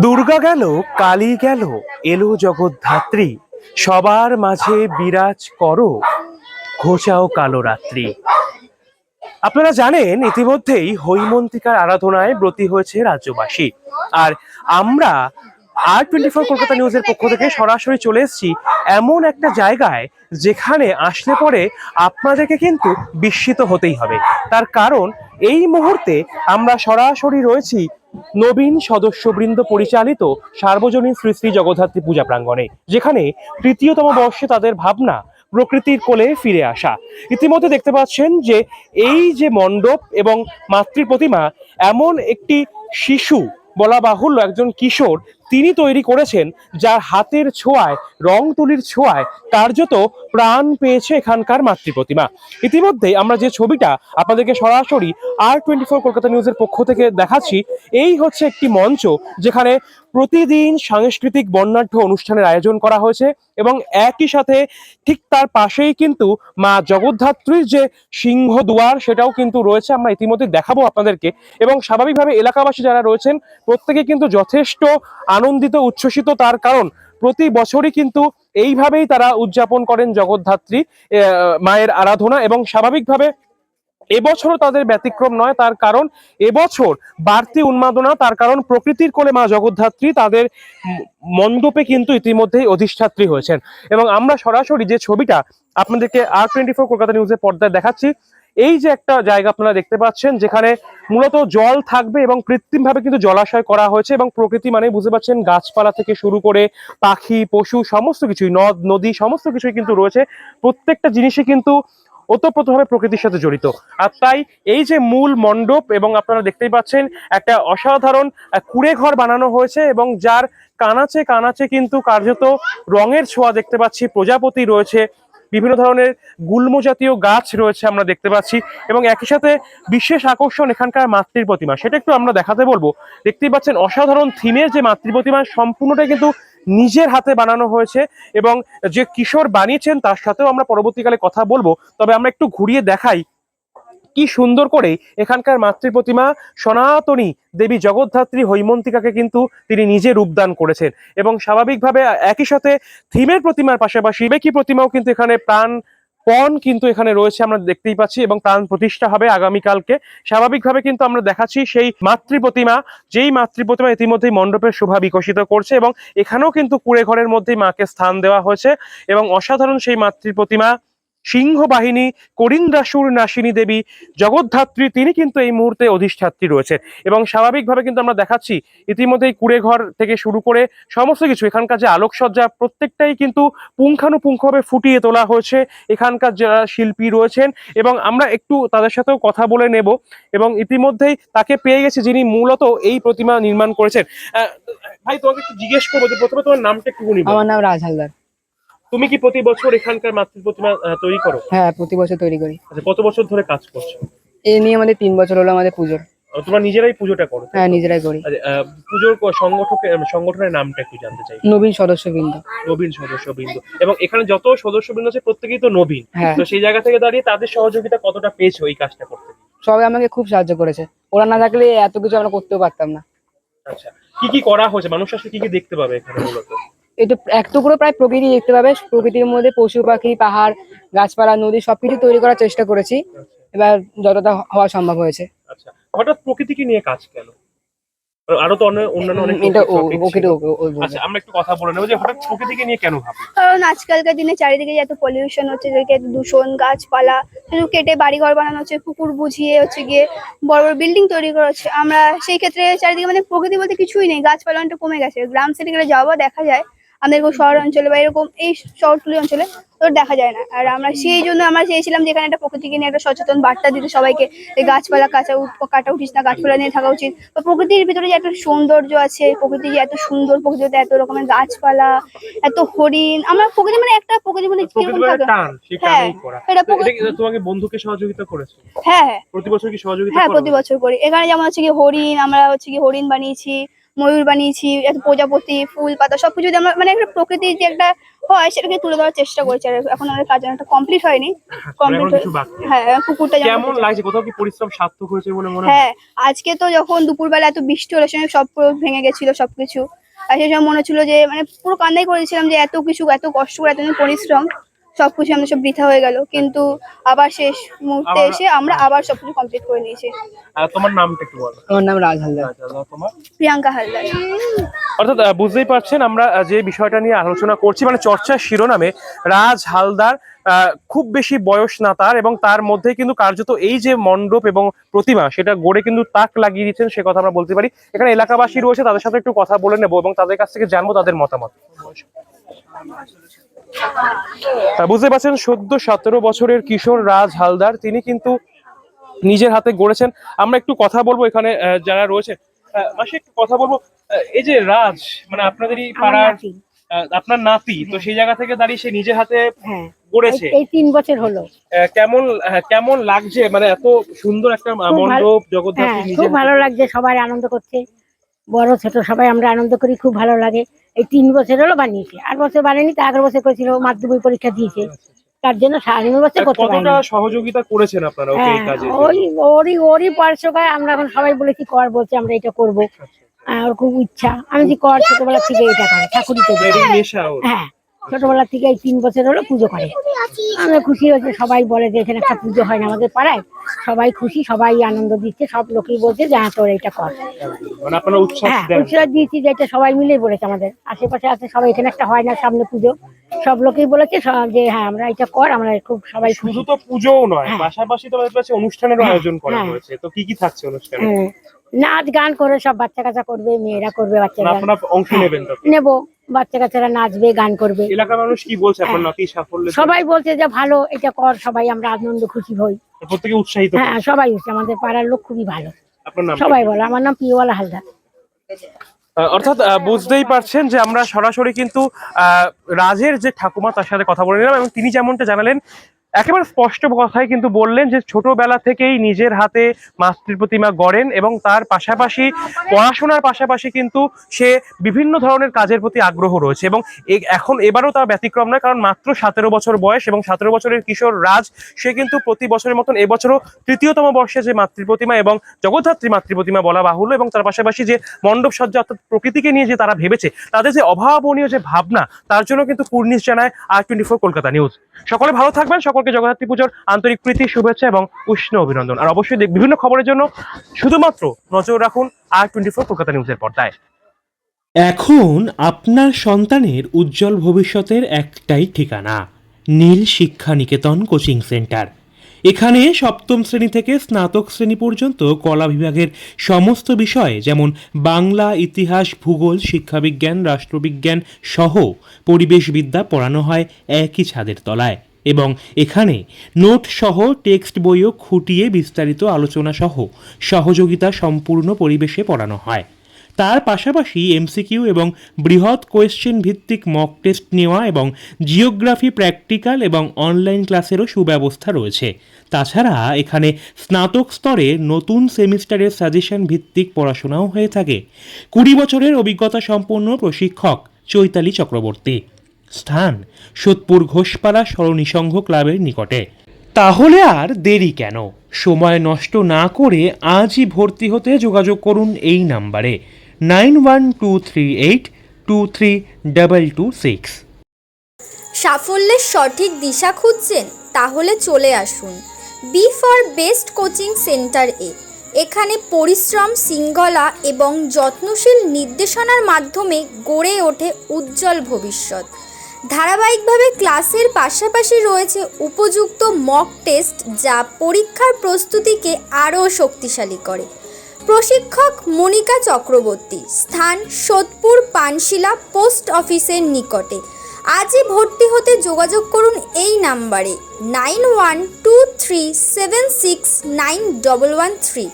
দুর্গা গেল, কালী গেল, এলো জগদ্ধাত্রী, সবার মাঝে বিরাজ করো, ঘোচাও কালো রাত্রি। আপনারা জানেন ইতিমধ্যেই হৈমন্তিকার আরাধনায় ব্রতী হয়েছে রাজ্যবাসী। আর আমরা R24 কলকাতা নিউজের পক্ষ থেকে সরাসরি চলে এসেছি এমন একটা জায়গায় যেখানে আসলে পরে আপনাদেরকে কিন্তু বিস্মিত হতেই হবে। তার কারণ এই মুহূর্তে আমরা সরাসরি রয়েছি নবীন সদস্যবৃন্দ পরিচালিত সার্বজনীন শ্রী শ্রী জগদ্ধাত্রী পূজা প্রাঙ্গণে, যেখানে তৃতীয়তম বর্ষে তাদের ভাবনা প্রকৃতির কোলে ফিরে আসা। ইতিমধ্যে দেখতে পাচ্ছেন যে এই যে মণ্ডপ এবং মাতৃ প্রতিমা, এমন একটি শিশু, বলা বাহুল্য একজন কিশোর, তিনি তৈরি করেছেন, যার হাতের ছোঁয়ায়, রং তুলির ছোঁয়ায় কার্যত প্রাণ পেয়েছে এখানকার মাতৃ প্রতিমা। ইতিমধ্যে আমরা যে ছবিটা আপনাদেরকে সরাসরি R24 কলকাতা নিউজের পক্ষ থেকে দেখাচ্ছি, এই হচ্ছে একটি মঞ্চ যেখানে প্রতিদিন সাংস্কৃতিক বর্ণাঢ্য অনুষ্ঠানের আয়োজন করা হয়েছে এবং একই সাথে ঠিক তার পাশেই কিন্তু মা জগদ্ধাত্রীর যে সিংহ দুয়ার, সেটাও কিন্তু রয়েছে। আমরা ইতিমধ্যে দেখাবো আপনাদেরকে। এবং স্বাভাবিকভাবে এলাকাবাসী যারা রয়েছেন প্রত্যেকে কিন্তু যথেষ্ট আনন্দিত, উচ্ছ্বসিত, তার কারণ প্রতি বছরই কিন্তু এইভাবেই তারা উদযাপন করেন জগদ্ধাত্রী মায়ের আরাধনা। এবং স্বাভাবিকভাবে এবছরও তাদের ব্যতিক্রম নয়, তার কারণ এবছর বাড়তি উন্মাদনা, তার কারণ প্রকৃতির কোলে মা জগদ্ধাত্রী তাদের মণ্ডপে কিন্তু ইতিমধ্যেই অধিষ্ঠাত্রী হয়েছেন। এবং আমরা সরাসরি যে ছবিটা আপনাদেরকে R24 কলকাতা নিউজের পর্দায় দেখাচ্ছি, এই যে একটা জায়গা আপনারা দেখতে পাচ্ছেন যেখানে মূলত জল থাকবে এবং কৃত্রিমভাবে কিন্তু জলাশয় করা হয়েছে। এবং প্রকৃতি মানে বুঝতে পারছেন, গাছপালা থেকে শুরু করে পাখি পশু সমস্ত কিছুই, নদ নদী সমস্ত কিছুই কিন্তু রয়েছে। প্রত্যেকটা জিনিসই কিন্তু ওতপ্রোতভাবে প্রকৃতির সাথে জড়িত। আর তাই এই যে মূল মণ্ডপ, এবং আপনারা দেখতেই পাচ্ছেন একটা অসাধারণ কুঁড়ে ঘর বানানো হয়েছে এবং যার কানাচে কানাচে কিন্তু কার্যত রঙের ছোঁয়া দেখতে পাচ্ছি। প্রজাপতি রয়েছে, বিভিন্ন ধরনের গুল্ম জাতীয় গাছ রয়েছে আমরা দেখতে পাচ্ছি। এবং একই সাথে বিশেষ আকর্ষণ এখানকার মাতৃ প্রতিমা, সেটা একটু আমরা দেখাতে বলবো। দেখতেই পাচ্ছেন অসাধারণ থিমের যে মাতৃ প্রতিমা, সম্পূর্ণটাই কিন্তু নিজের হাতে বানানো হয়েছে এবং যে কিশোর বানিয়েছেন তার সাথেও আমরা পরবর্তীকালে কথা বলবো। তবে আমরা একটু ঘুরিয়ে দেখাই কি সুন্দর করে এখানকার মাতৃ প্রতিমা সনাতনী দেবী জগদ্ধাত্রী হৈমন্তিকাকে কিন্তু তিনি নিজে রূপদান করেছেন। এবং স্বাভাবিকভাবে একই সাথে থিমের প্রতিমার পাশাপাশি বেকি প্রতিমাও কিন্তু এখানে প্রাণপণ কিন্তু এখানে রয়েছে, আমরা দেখতেই পাচ্ছি। এবং প্রাণ প্রতিষ্ঠা হবে আগামীকালকে। স্বাভাবিকভাবে কিন্তু আমরা দেখাচ্ছি সেই মাতৃ প্রতিমা, যেই মাতৃ প্রতিমা ইতিমধ্যেই মণ্ডপের শোভা বিকশিত করছে। এবং এখানেও কিন্তু কুঁড়ে ঘরের মধ্যেই মাকে স্থান দেওয়া হয়েছে এবং অসাধারণ সেই মাতৃ প্রতিমা সিংহ বাহিনী করিন্দাসুর নাসিনী দেবী জগদ্ধাত্রী, তিনি কিন্তু এই মুহূর্তে অধিষ্ঠাত্রী রয়েছে। এবং স্বাভাবিকভাবে কিন্তু আমরা দেখাচ্ছি ইতিমধ্যেই কুঁড়ে ঘর থেকে শুরু করে সমস্ত কিছু, এখানকার যে আলোকসজ্জা প্রত্যেকটাই কিন্তু পুঙ্খানুপুঙ্খভাবে ফুটিয়ে তোলা হয়েছে এখানকার যারা শিল্পী রয়েছেন। এবং আমরা একটু তাদের সাথেও কথা বলে নেব। এবং ইতিমধ্যেই তাকে পেয়ে গেছে যিনি মূলত এই প্রতিমা নির্মাণ করেছেন। ভাই, তোমাকে একটু জিজ্ঞেস করবো যে প্রথমে তোমার নামটা একটু বলি। আমার নাম রাজ হালদার। তুমি কি প্রতি বছর এখানকার মাতৃ প্রতিমা তৈরি করো? হ্যাঁ, প্রতি বছর তৈরি করি। আচ্ছা, কত বছর ধরে কাজ করছো? এই নিয়ে আমাদের 3 বছর হলো আমাদের পুজোর। তোমরা নিজেরাই পুজোটা করো? হ্যাঁ, নিজেরাই করি। আচ্ছা, পুজোর সংগঠনের নামটা একটু জানতে চাই। নবীন সদস্যবৃন্দ। নবীন সদস্যবৃন্দ। এবং এখানে যত সদস্যবৃন্দ আছে প্রত্যেকেই তো নবীন। হ্যাঁ। তো সেই জায়গা থেকে দাঁড়িয়ে তাদের সহযোগিতা কতটা পেয়েছো এই কাজটা করতে? সবাই আমাকে খুব সাহায্য করেছে, ওরা না থাকলে এত কিছু আমরা করতেও পারতাম না। আচ্ছা, কি কি করা হয়েছে? মানুষ আসলে কি কি দেখতে পাবে এখানে মূলত? এটা এক টুকরো প্রায় প্রকৃতি দেখতে পাবে। প্রকৃতির মধ্যে পশু পাখি, পাহাড়, গাছপালা, নদী সবকিছু তৈরি করার চেষ্টা করেছি, এবার যতটা হওয়া সম্ভব হয়েছে। আচ্ছা, হঠাৎ প্রকৃতিকে নিয়ে কাজ কেন? আরো তো অন্যান্য অনেক আচ্ছা, আমরা একটু কথা বলে নেবো যে হঠাৎ প্রকৃতিকে নিয়ে কেন ভাবি। কারণ আজকালকার দিনে চারিদিকে এত পলিউশন হচ্ছে, এত দূষণ, গাছপালা শুধু কেটে বাড়িঘর বানানো হচ্ছে, পুকুর বুঝিয়ে হচ্ছে গিয়ে বড় বড় বিল্ডিং তৈরি করা হচ্ছে। আমরা সেই ক্ষেত্রে চারিদিকে মানে প্রকৃতি বলতে কিছুই নেই, গাছপালা অনেকটা কমে গেছে। গ্রাম সিটি গেলে যাওয়া দেখা যায়, আমাদের শহর অঞ্চলে বা এরকম এই শহরতলি অঞ্চলে তো দেখা যায় না। আর আমরা সেই জন্য আমরা চেয়েছিলাম যে এখানে একটা প্রকৃতিকে নিয়ে একটা সচেতন বার্তা দিতে সবাইকে, এই গাছপালা কাটা উঠিস না, গাছপালা নিয়ে থাকা উচিত। বা প্রকৃতির ভিতরে যে একটা সৌন্দর্য আছে, প্রকৃতি যে এত সুন্দর, প্রকৃতিতে এত রকমের গাছপালা, এত হরিণ, আমরা প্রকৃতি মানে একটা প্রকৃতি মানে কিরকম থাকে। হ্যাঁ, এটা তোমাকে বন্ধুকে সহযোগিতা করেছে? হ্যাঁ হ্যাঁ, প্রতি বছর কি সহযোগিতা? হ্যাঁ প্রতি বছর করি। এখানে যেমন হচ্ছে কি হরিণ, আমরা হচ্ছে কি হরিণ বানিয়েছি, ময়ূর বানিয়েছি, এত প্রজাপতি, ফুল পাতা সবকিছু দিয়ে আমরা মানে একটা প্রকৃতির যে একটা হয় সেটাকে তুলে ধরার চেষ্টা করেছি। আর এখন আমাদের কাজ একটা কমপ্লিট হয়নি, কমপ্লিট কিছু বাকি আছে। হ্যাঁ পুকুরটা যেন কেমন লাগছে, কোথাও কি পরিশ্রম সার্থক হয়েছে বলে মনে হয়? হ্যাঁ, আজকে তো যখন দুপুরবেলা এত বৃষ্টি হলো সেখানে সব পুরো ভেঙে গেছিল সবকিছু। আর সেই সময় মনে হচ্ছিল যে মানে পুরো কান্নাই করেছিলাম যে এত কিছু, এত কষ্ট করে, এতদিন পরিশ্রম সবকিছু আমাদের সব বৃথা হয়ে গেল। কিন্তু আবার শেষ মুহূর্তে এসে আমরা আবার সবকিছু কমপ্লিট করে নিয়েছি। আর তোমার নামটা একটু বলো। আমার নাম রাজ হালদার। তোমার? প্রিয়াঙ্কা হালদার। অর্থাৎ বুঝতেই পারছেন আমরা যে বিষয়টা নিয়ে আলোচনা করছি, মানে চর্চার শিরোনামে রাজ হালদার, খুব বেশি বয়স না তার, এবং তার মধ্যে কিন্তু কার্যত এই যে মণ্ডপ এবং প্রতিমা সেটা গড়ে কিন্তু তাক লাগিয়ে দিচ্ছেন, সে কথা আমরা বলতে পারি। এখানে এলাকাবাসী রয়েছে, তাদের সাথে একটু কথা বলে নেবো এবং তাদের কাছ থেকে জানবো তাদের মতামত। বুঝতে পারছেন, 17 বছরের কিশোর রাজ হালদার, তিনি কিন্তু নিজের হাতে গড়েছেন। আমরা একটু কথা বলবো এখানে যারা রয়েছে, মাসি একটু কথা বলবো। এই যে রাজ, মানে আপনাদেরই পাড়ার আপনার নাতি, তো সেই জায়গা থেকে দাঁড়িয়ে সে নিজের হাতে গড়েছে, এই 3 বছর হলো। কেমন লাগছে, মানে এত সুন্দর একটা মণ্ডপ জগদ্ধাত্রী নিজের খুব ভালো লাগছে, সবাই আনন্দ করছে, বড় ছোট সবাই আমরা আনন্দ করি, খুব ভালো লাগে। এই 3 বছর হলো বানিয়েছে, 8 বছর বানায়নি, তা 11 বছর করেছিল, মাধ্যমিক পরীক্ষা দিয়েছে, তার জন্য 9.5 বছর করতে পারি। কতটা সহযোগিতা করেছেন আপনারা ওকে এই কাজে? ওরই পড়াশোনায় আমরা এখন সবাই বলেছি কর, বলছে আমরা এটা করবো। ওর খুব ইচ্ছা, আমি যে কর, ছোটবেলা থেকে এটা করে ঠাকুরিতে। হ্যাঁ, ছোটবেলা থেকে এই 3 বছর হলো পুজো করে। আমরা খুশি হয়েছে, সবাই বলে যে এখানে একটা পুজো হয় না আমাদের পাড়ায়, সবাই খুশি, সবাই আনন্দ দিচ্ছে, সব লোকই বলছে যে হ্যাঁ তোর এটা কর। মানে আপনারা উৎসাহ দিয়েছি যে এটা সবাই মিলে বলেছে, আমাদের আশেপাশে আছে সবাই, এখানে একটা হয় না সামনে পুজো, সব লোকই বলেছে যে হ্যাঁ আমরা এটা কর, আমরা খুব সবাই খুশি। শুধু তো পুজোও নয়, পাশাপাশি তো আমাদের কাছে অনুষ্ঠানেরও আয়োজন করা হয়েছে, তো কি কি থাকছে অনুষ্ঠানে? নাচ গান করে, সব বাচ্চা কাচ্চা করবে, মেয়েরা করবে, বাচ্চারা আপনারা অংশ নেবেন? তো নেবো, বাচ্চা কাচ্চারা নাচবে, গান করবে। এলাকার মানুষ কি বলছে আপনার নাতি সাফল্য? সবাই বলছে যে ভালো, এটা কর, সবাই আমরা আনন্দ খুশি হই, প্রত্যেকে উৎসাহিত। হ্যাঁ সবাই হচ্ছে, আমাদের পাড়ার লোক খুবই ভালো। আপনার নাম? সবাই বলে, আমার নাম প্রিয়বালা হালদার। অর্থাৎ বুঝতেই পারছেন যে আমরা সরাসরি কিন্তু রাজের যে ঠাকুমা তার সাথে কথা বলে নিলাম, এবং তিনি যেমনটা জানালেন একেবারে স্পষ্ট কথায় কিন্তু বললেন যে ছোটবেলা থেকেই নিজের হাতে মাতৃ প্রতিমা গড়েন, এবং তার পাশাপাশি পড়াশোনার পাশাপাশি কিন্তু সে বিভিন্ন ধরনের কাজের প্রতি আগ্রহ রয়েছে, এবং এবারও তার ব্যতিক্রম নয়, কারণ মাত্র 17 বছর বয়স, এবং 17 বছরের কিশোর রাজ সে কিন্তু প্রতি বছরের মতন এবছরও তৃতীয়তম বর্ষে যে মাতৃ প্রতিমা এবং জগদ্ধাত্রী মাতৃ প্রতিমা বলা বাহুল্য, এবং তার পাশাপাশি যে মণ্ডপ সজ্জা অর্থাৎ প্রকৃতিকে নিয়ে যে তারা ভেবেছে, তাদের যে অভাবনীয় যে ভাবনা, তার জন্য কিন্তু কুর্নিশ জানায় R24 কলকাতা নিউজ। সকলে ভালো থাকবেন, সকলকে জগদ্ধাত্রী পুজোর আন্তরিক প্রীতি, শুভেচ্ছা এবং উষ্ণ অভিনন্দন। আর অবশ্যই বিভিন্ন খবরের জন্য শুধুমাত্র নজর রাখুন R24 কলকাতা নিউজের পর্দায়। এখন আপনার সন্তানের উজ্জ্বল ভবিষ্যতের একটাই ঠিকানা, নীল শিক্ষা নিকেতন কোচিং সেন্টার। এখানে সপ্তম শ্রেণী থেকে স্নাতক শ্রেণী পর্যন্ত কলা বিভাগের সমস্ত বিষয়, যেমন বাংলা, ইতিহাস, ভূগোল, শিক্ষাবিজ্ঞান, রাষ্ট্রবিজ্ঞান সহ পরিবেশবিদ্যা পড়ানো হয় একই ছাদের তলায়, এবং এখানে নোট সহ টেক্সট বইও খুঁটিয়ে বিস্তারিত আলোচনা সহ সহযোগিতা সম্পূর্ণ পরিবেশে পড়ানো হয়। তার পাশাপাশি এমসিকিউ এবং বৃহৎ কোয়েশ্চেন ভিত্তিক মক টেস্ট নেওয়া এবং জিওগ্রাফি প্র্যাকটিক্যাল এবং অনলাইন ক্লাসেরও সুব্যবস্থা রয়েছে। তাছাড়া এখানে স্নাতক স্তরে নতুন সেমিস্টারের সাজেশন ভিত্তিক পড়াশোনাও হয়ে থাকে। 20 বছরের অভিজ্ঞতা সম্পন্ন প্রশিক্ষক চৈতালি চক্রবর্তী। স্থান সোদপুর ঘোষপাড়া সরণী সংঘ ক্লাবের নিকটে। তাহলে আর দেরি কেন, সময় নষ্ট না করে আজই ভর্তি হতে যোগাযোগ করুন এই নাম্বারে 9123823226। সাফল্যের সঠিক দিশা খুঁজছেন? তাহলে চলে আসুন B for best coaching centre এখানে পরিশ্রম, শৃঙ্খলা এবং যত্নশীল নির্দেশনার মাধ্যমে গড়ে ওঠে উজ্জ্বল ভবিষ্যৎ। ধারাবাহিকভাবে ক্লাসের পাশাপাশি রয়েছে উপযুক্ত মক টেস্ট, যা পরীক্ষার প্রস্তুতিকে আরও শক্তিশালী করে। প্রশিক্ষক মনিকা চক্রবর্তী। স্থান সোদপুর পানশিলা পোস্ট অফিসের নিকটে। আজই ভর্তি হতে যোগাযোগ করুন এই নাম্বারে 9123769113।